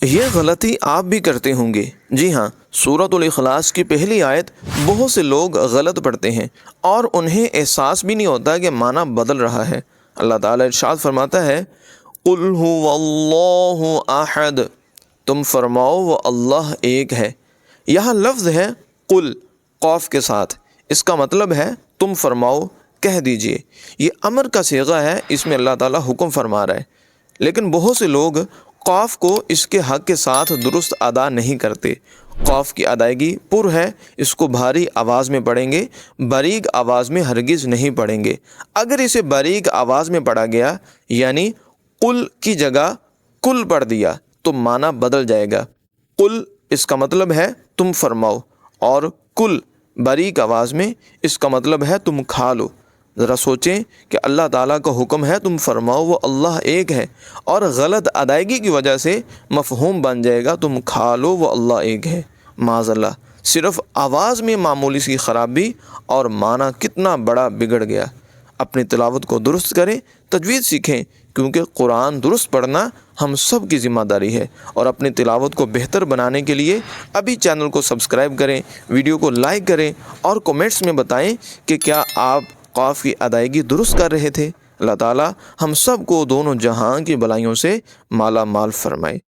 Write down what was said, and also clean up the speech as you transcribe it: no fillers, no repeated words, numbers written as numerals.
یہ غلطی آپ بھی کرتے ہوں گے۔ جی ہاں، سورۃ الاخلاص کی پہلی آیت بہت سے لوگ غلط پڑھتے ہیں اور انہیں احساس بھی نہیں ہوتا کہ معنی بدل رہا ہے۔ اللہ تعالیٰ ارشاد فرماتا ہے، قُلْ هُوَ اللَّهُ أَحَدٌ، تم فرماؤ وہ اللہ ایک ہے۔ یہاں لفظ ہے قل قاف کے ساتھ، اس کا مطلب ہے تم فرماؤ، کہہ دیجئے۔ یہ امر کا صیغہ ہے، اس میں اللہ تعالیٰ حکم فرما رہا ہے، لیکن بہت سے لوگ قاف کو اس کے حق کے ساتھ درست ادا نہیں کرتے۔ قاف کی ادائیگی پر ہے، اس کو بھاری آواز میں پڑھیں گے، باریک آواز میں ہرگز نہیں پڑھیں گے۔ اگر اسے باریک آواز میں پڑھا گیا یعنی قل کی جگہ کل پڑھ دیا تو معنی بدل جائے گا۔ قل اس کا مطلب ہے تم فرماؤ، اور کل باریک آواز میں اس کا مطلب ہے تم کھا لو۔ ذرا سوچیں کہ اللہ تعالیٰ کا حکم ہے تم فرماؤ وہ اللہ ایک ہے، اور غلط ادائیگی کی وجہ سے مفہوم بن جائے گا تم کھا لو وہ اللہ ایک ہے۔ معاذ اللہ، صرف آواز میں معمولی سی خرابی اور معنی کتنا بڑا بگڑ گیا۔ اپنی تلاوت کو درست کریں، تجوید سیکھیں، کیونکہ قرآن درست پڑھنا ہم سب کی ذمہ داری ہے۔ اور اپنی تلاوت کو بہتر بنانے کے لیے ابھی چینل کو سبسکرائب کریں، ویڈیو کو لائک کریں اور کومنٹس میں بتائیں کہ کیا آپ قاف کی ادائیگی درست کر رہے تھے۔ اللہ تعالیٰ ہم سب کو دونوں جہاں کی بلائیوں سے مالا مال فرمائے۔